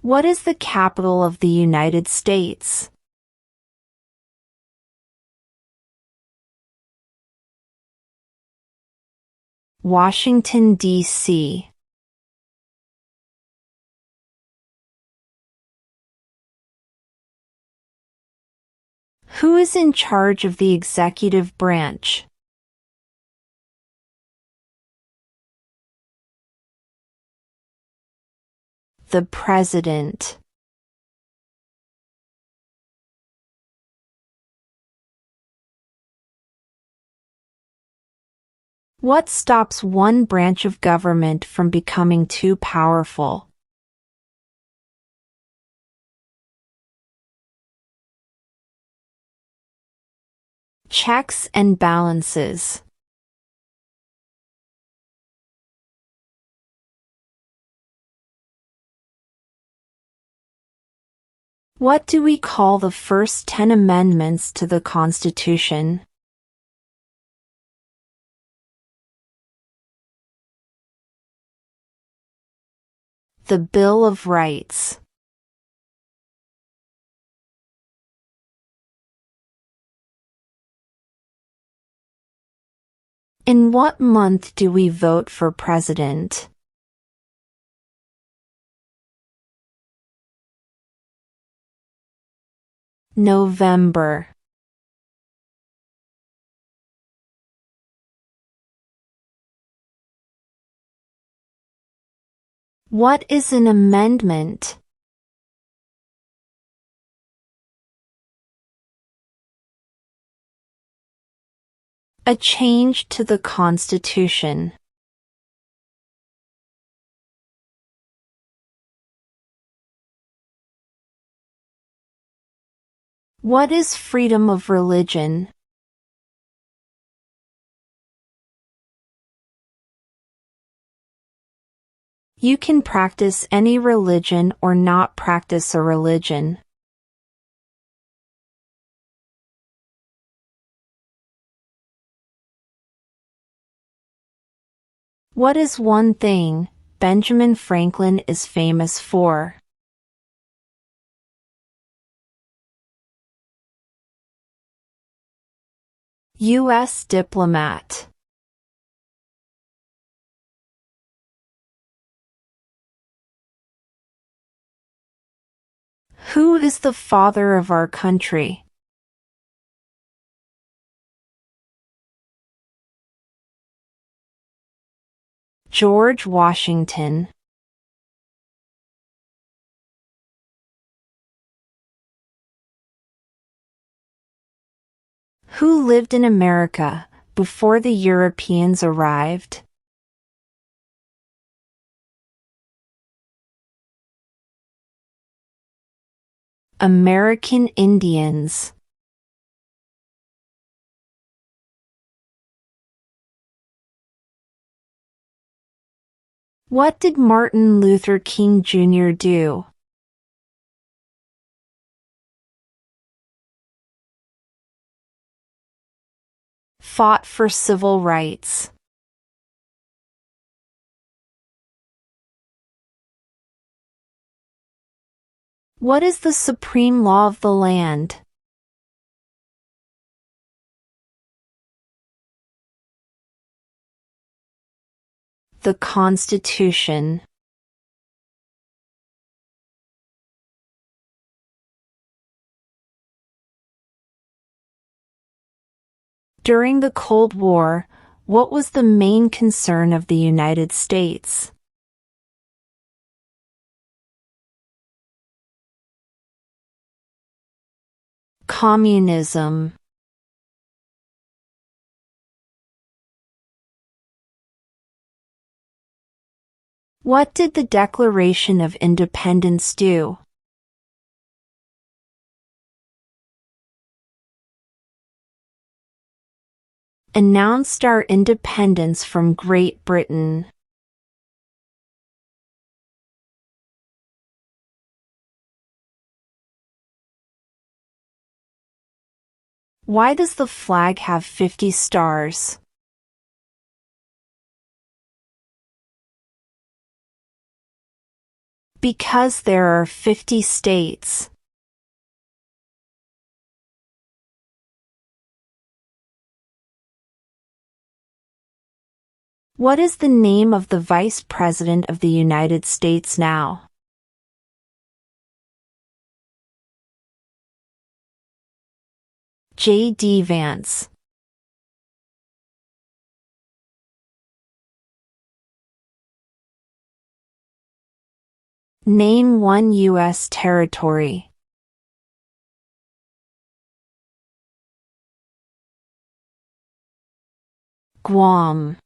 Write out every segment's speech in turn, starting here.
What is the capital of the United States? Washington, D.C. Who is in charge of the executive branch? The President. What stops one branch of government from becoming too powerful? Checks and balances. What do we call the first 10 amendments to the Constitution? The Bill of Rights. In what month do we vote for president? November. What is an amendment? A change to the Constitution. What is freedom of religion? You can practice any religion or not practice a religion. What is one thing Benjamin Franklin is famous for? U.S. diplomat. Who is the father of our country? George Washington. Who lived in America before the Europeans arrived? American Indians. What did Martin Luther King Jr. do? Fought for civil rights. What is the supreme law of the land? The Constitution. During the Cold War, what was the main concern of the United States? Communism. What did the Declaration of Independence do? Announced our independence from Great Britain. Why does the flag have 50 stars? Because there are 50 states. What is the name of the Vice President of the United States now? J.D. Vance. Name one U.S. territory. Guam.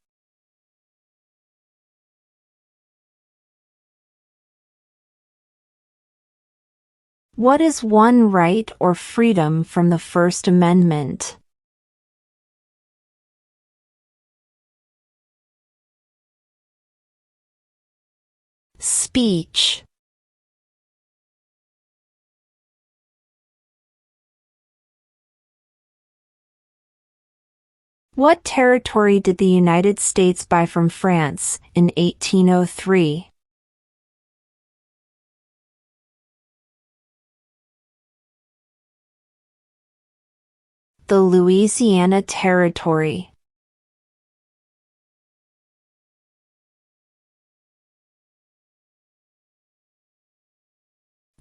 What is one right or freedom from the First Amendment? Speech. What territory did the United States buy from France in 1803? The Louisiana Territory.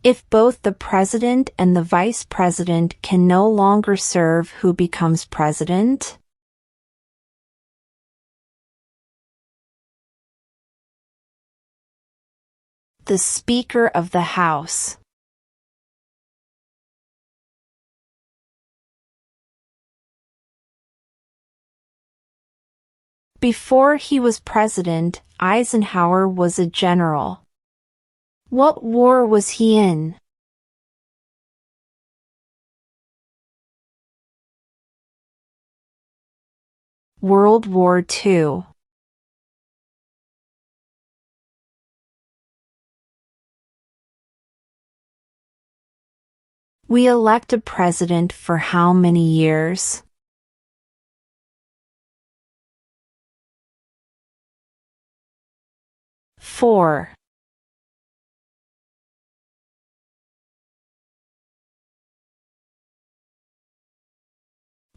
If both the president and the vice president can no longer serve, who becomes president? The Speaker of the House. Before he was president, Eisenhower was a general. What war was he in? World War II. We elect a president for how many years? Four.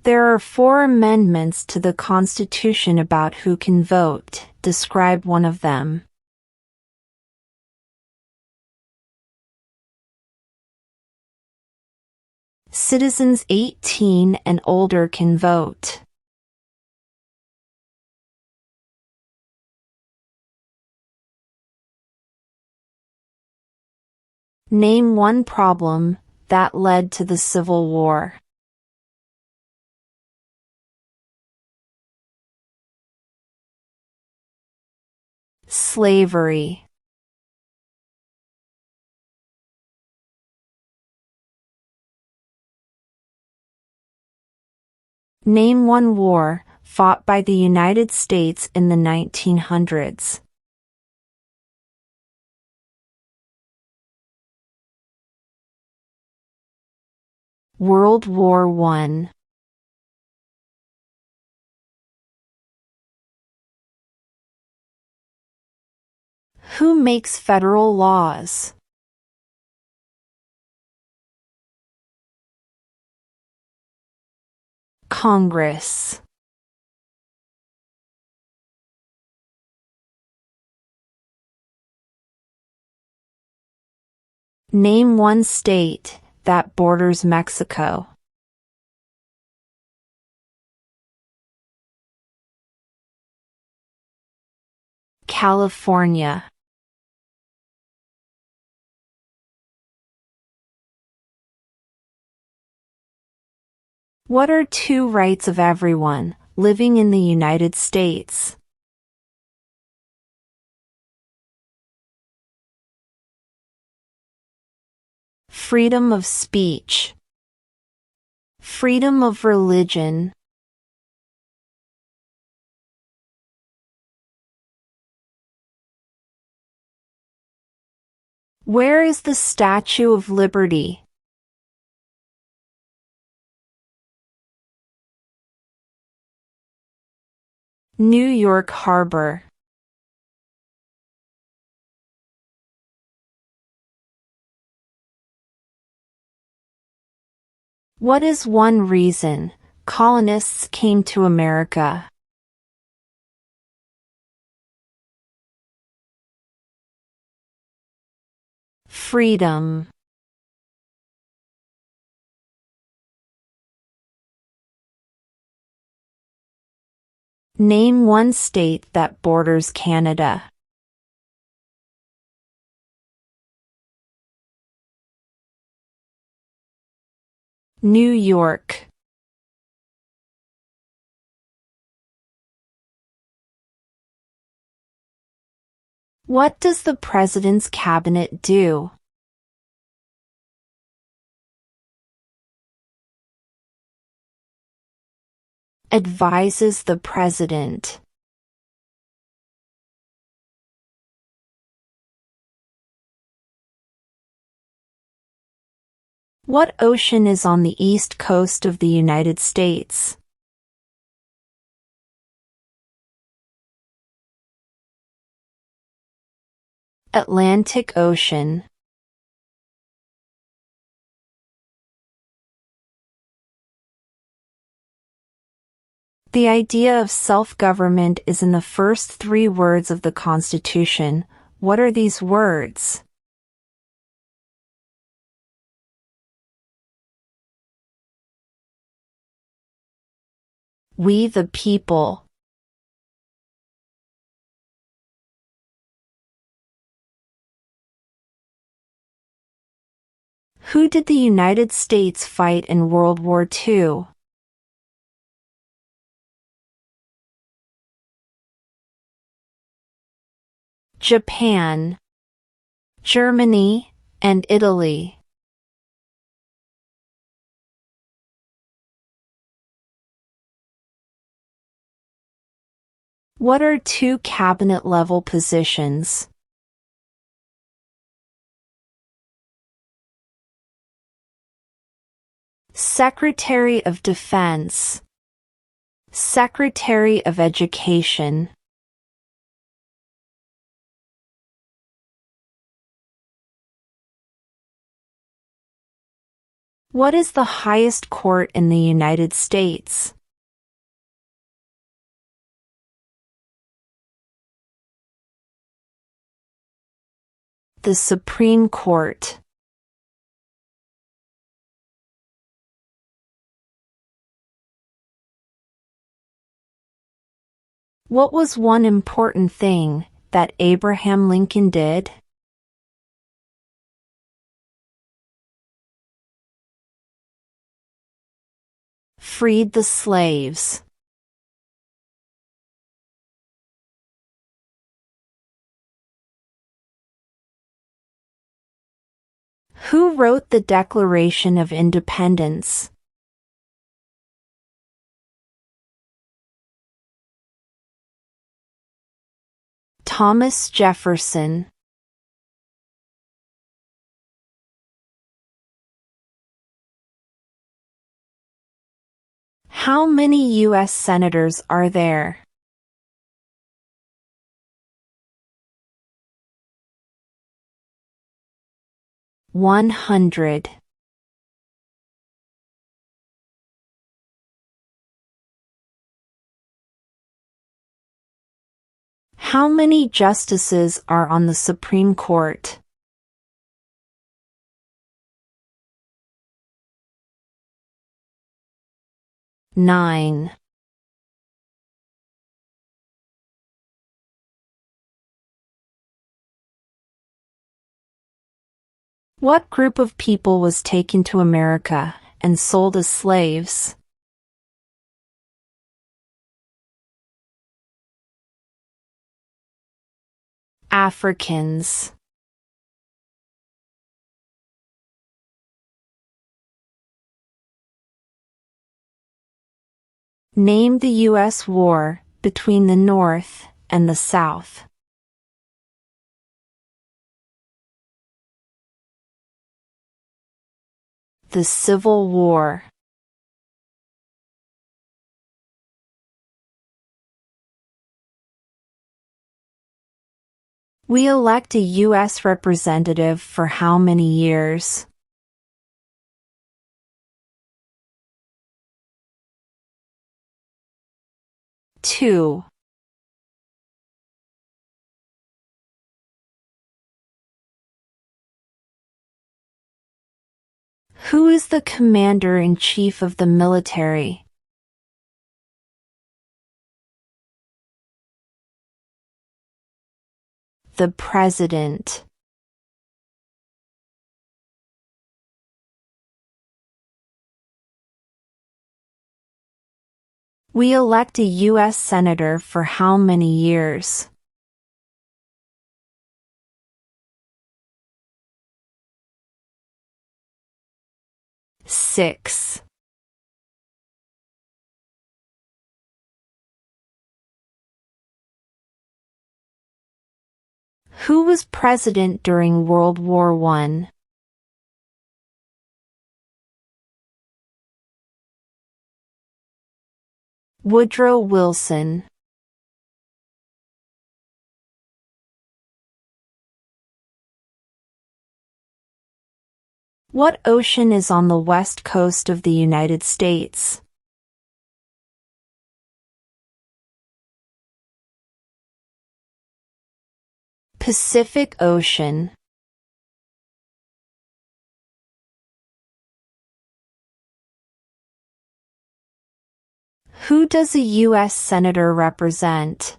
There are 4 amendments to the Constitution about who can vote. Describe one of them. Citizens 18 and older can vote. Name one problem that led to the Civil War. Slavery. Name one war fought by the United States in the 1900s. World War I. Who makes federal laws? Congress. Name one state that borders Mexico. California. What are 2 rights of everyone living in the United States? Freedom of speech. Freedom of religion. Where is the Statue of Liberty? New York Harbor. What is one reason colonists came to America? Freedom. Name one state that borders Canada. New York. What does the President's Cabinet do? Advises the President. What ocean is on the east coast of the United States? Atlantic Ocean. The idea of self-government is in the first 3 words of the Constitution. What are these words? We the people. Who did the United States fight in World War II? Japan, Germany, and Italy. What are 2 cabinet-level positions? Secretary of Defense, Secretary of Education. What is the highest court in the United States? The Supreme Court. What was one important thing that Abraham Lincoln did? Freed the slaves. Who wrote the Declaration of Independence? Thomas Jefferson. How many U.S. senators are there? 100. How many justices are on the Supreme Court? 9. What group of people was taken to America and sold as slaves? Africans. Name the U.S. war between the North and the South. The Civil War. We elect a U.S. representative for how many years? 2. Who is the commander-in-chief of the military? The president. We elect a U.S. Senator for how many years? Six. Who was president during World War I? Woodrow Wilson. What ocean is on the west coast of the United States? Pacific Ocean. Who does a U.S. Senator represent?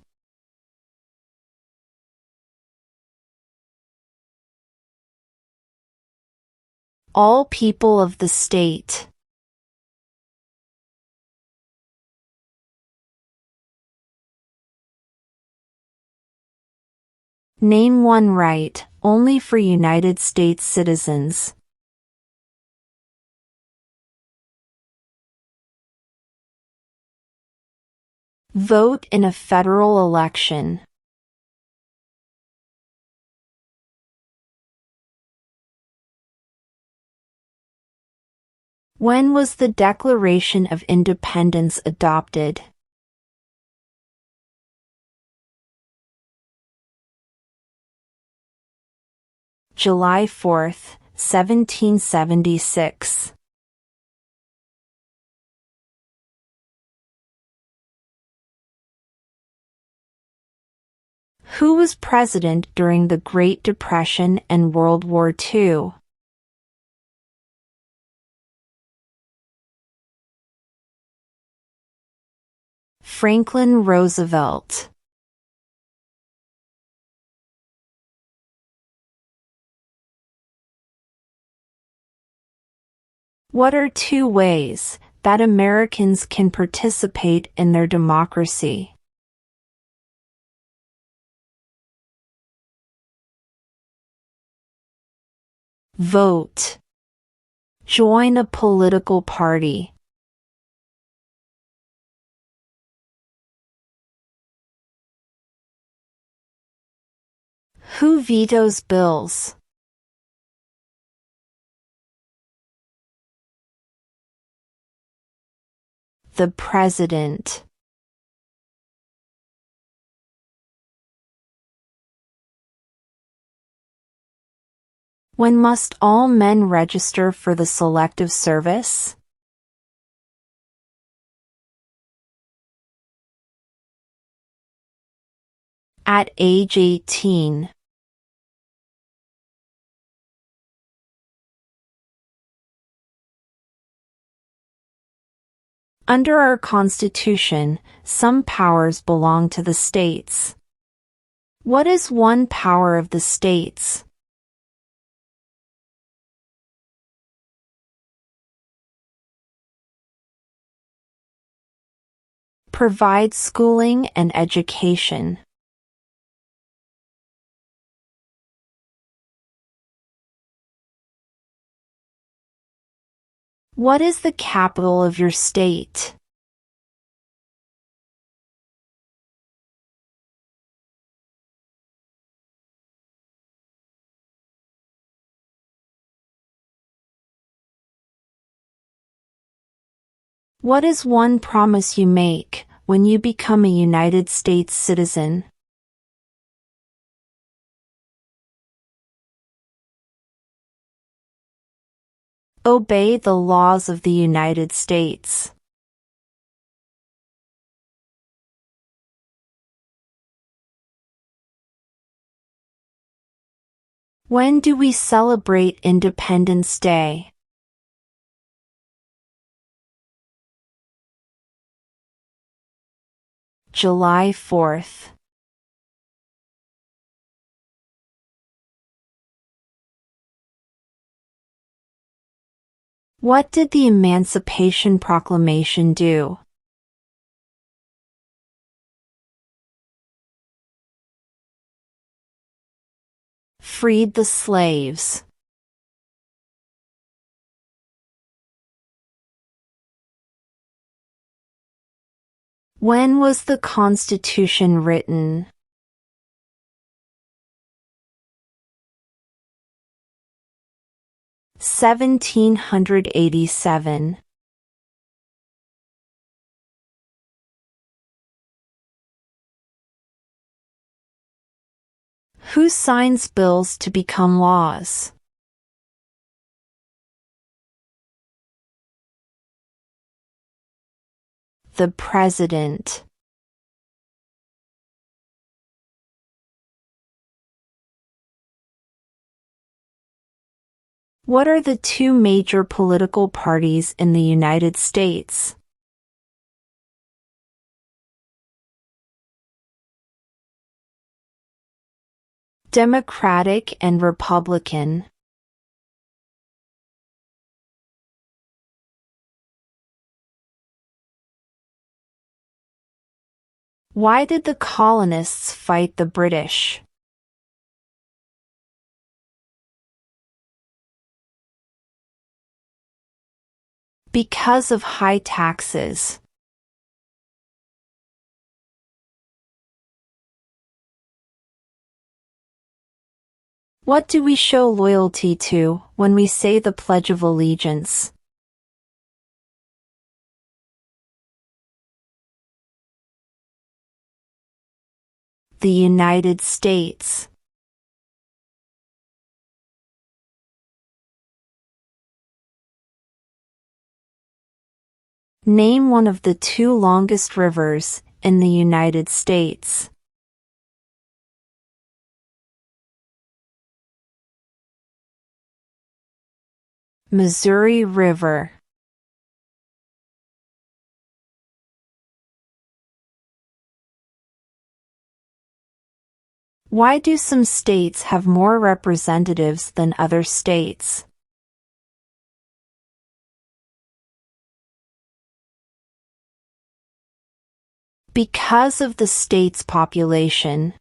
All people of the state. Name one right, only for United States citizens. Vote in a federal election. When was the Declaration of Independence adopted? July 4, 1776. Who was president during the Great Depression and World War II? Franklin Roosevelt. What are 2 ways that Americans can participate in their democracy? Vote. Join a political party. Who vetoes bills? The president. When must all men register for the Selective Service? At age 18. Under our Constitution, some powers belong to the states. What is one power of the states? Provide schooling and education. What is the capital of your state? What is one promise you make when you become a United States citizen? Obey the laws of the United States. When do we celebrate Independence Day? July 4th. What did the Emancipation Proclamation do? Freed the slaves. When was the Constitution written? (1787). Who signs bills to become laws? The President. What are the two major political parties in the United States? Democratic and Republican. Why did the colonists fight the British? Because of high taxes. What do we show loyalty to when we say the Pledge of Allegiance? The United States. Name one of the two longest rivers in the United States. Missouri River. Why do some states have more representatives than other states? Because of the state's population.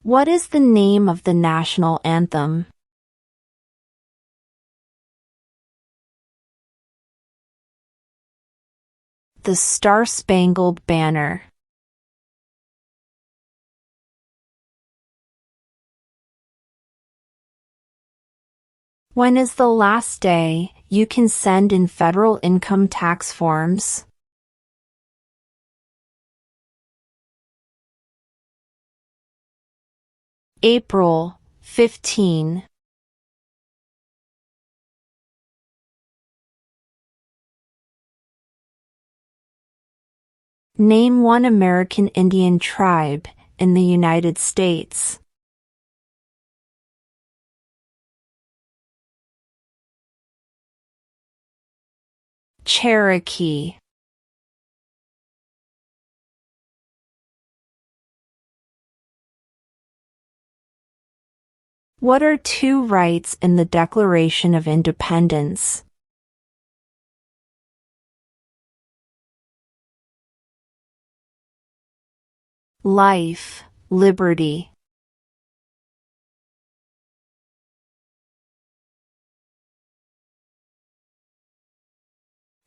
What is the name of the national anthem? The Star-Spangled Banner. When is the last day you can send in federal income tax forms? April 15. Name one American Indian tribe in the United States. Cherokee. What are two rights in the Declaration of Independence? Life, liberty.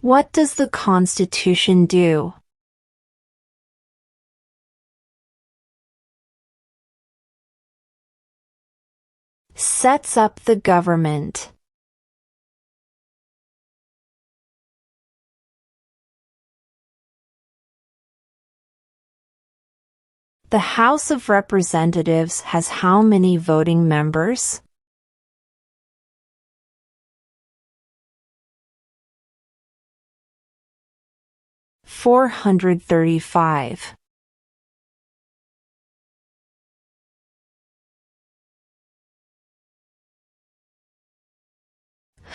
What does the Constitution do? Sets up the government. The House of Representatives has how many voting members? 435.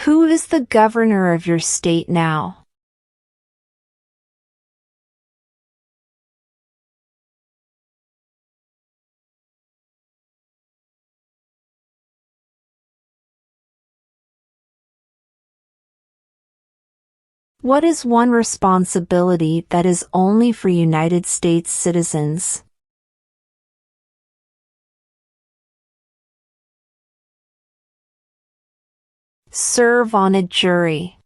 Who is the governor of your state now? What is one responsibility that is only for United States citizens? Serve on a jury.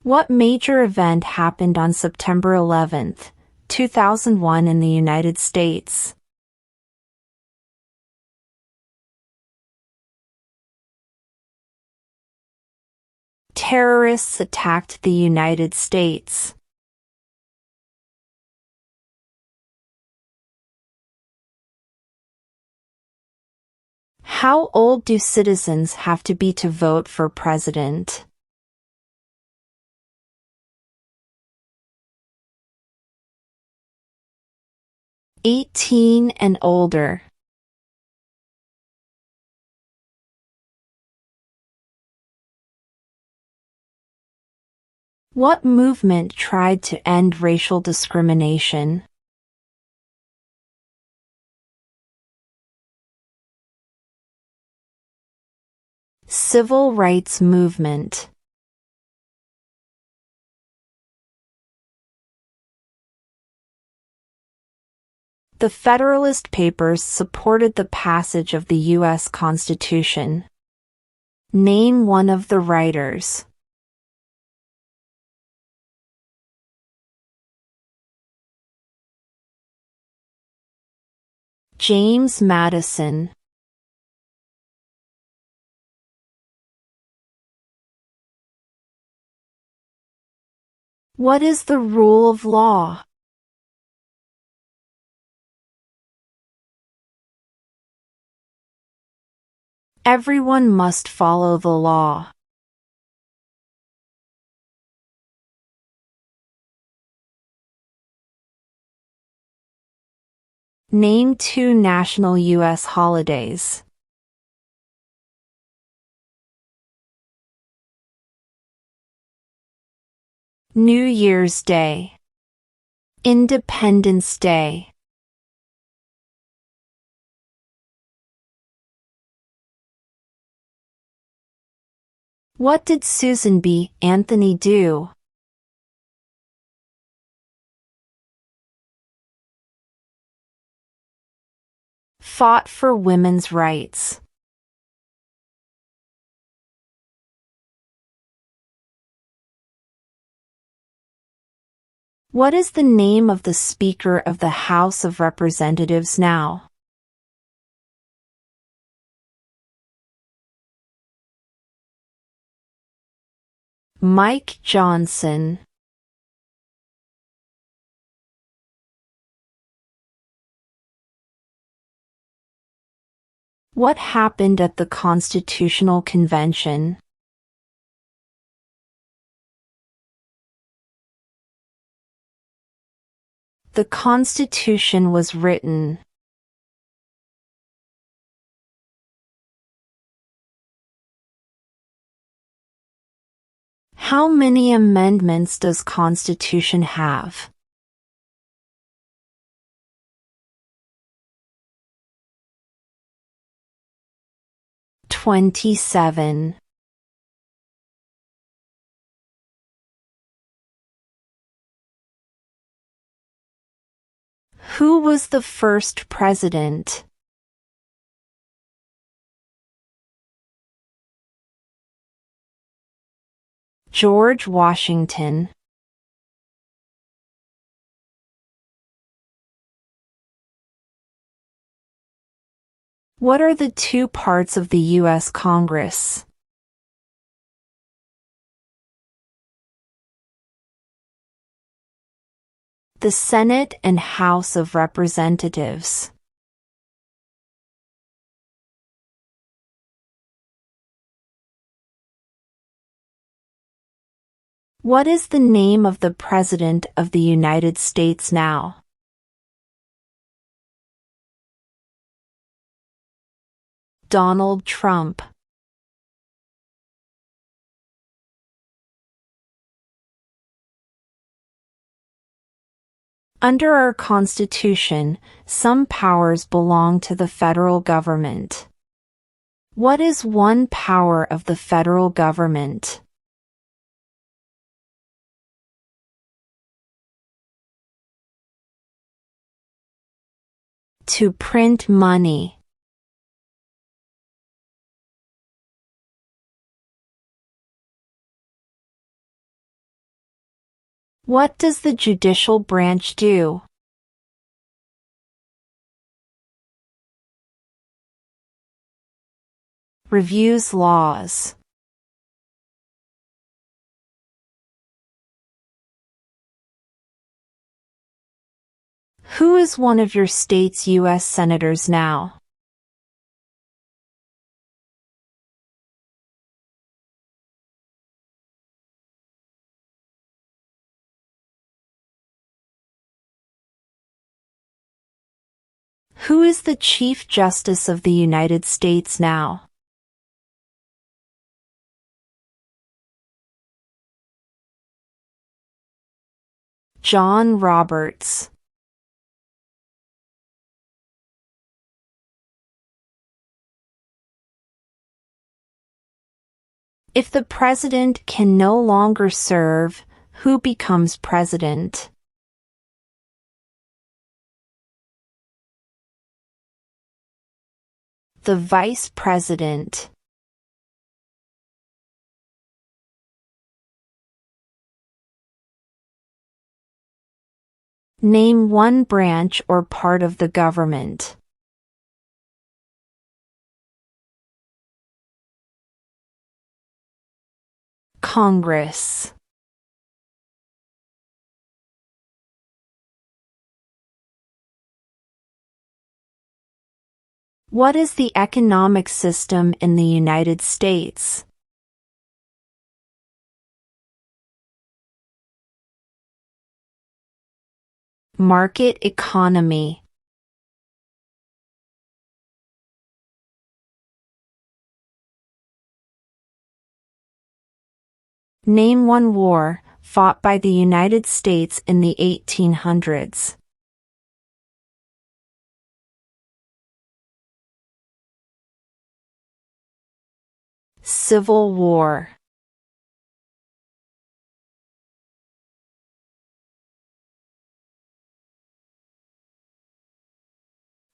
What major event happened on September 11, 2001 in the United States? Terrorists attacked the United States. How old do citizens have to be to vote for president? "18 and older." What movement tried to end racial discrimination? Civil rights movement. The Federalist Papers supported the passage of the U.S. Constitution. Name one of the writers. James Madison. What is the rule of law? Everyone must follow the law. Name two national U.S. holidays. New Year's Day. Independence Day. What did Susan B. Anthony do? Fought for women's rights. What is the name of the Speaker of the House of Representatives now? Mike Johnson. What happened at the Constitutional Convention? The Constitution was written. How many amendments does Constitution have? 27. Who was the first president? George Washington. What are the two parts of the U.S. Congress? The Senate and House of Representatives. What is the name of the President of the United States now? Donald Trump. Under our Constitution, some powers belong to the federal government. What is one power of the federal government? To print money. What does the judicial branch do? Reviews laws. Who is one of your state's U.S. senators now? Who is the Chief Justice of the United States now? John Roberts. If the president can no longer serve, who becomes president? The vice president. Name one branch or part of the government. Congress. What is the economic system in the United States? Market economy. Name one war fought by the United States in the 1800s. Civil War.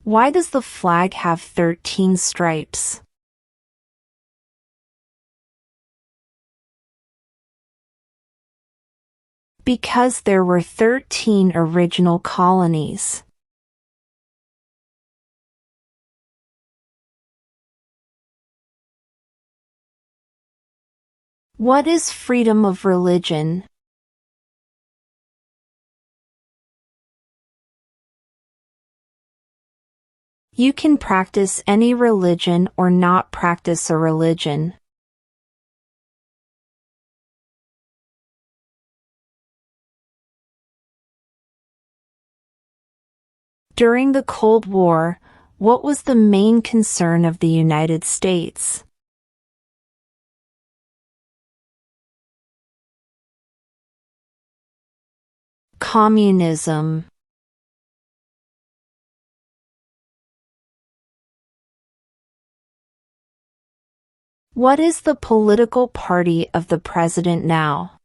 Why does the flag have 13 stripes? Because there were 13 original colonies. What is freedom of religion? You can practice any religion or not practice a religion. During the Cold War, what was the main concern of the United States? Communism. What is the political party of the president now?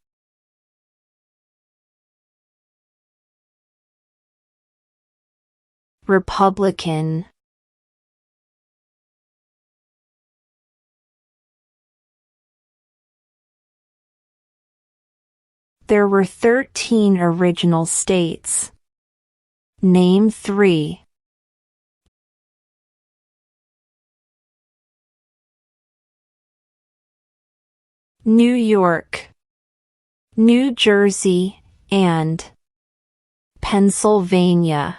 Republican. There were 13 original states. Name 3. New York, New Jersey, and Pennsylvania.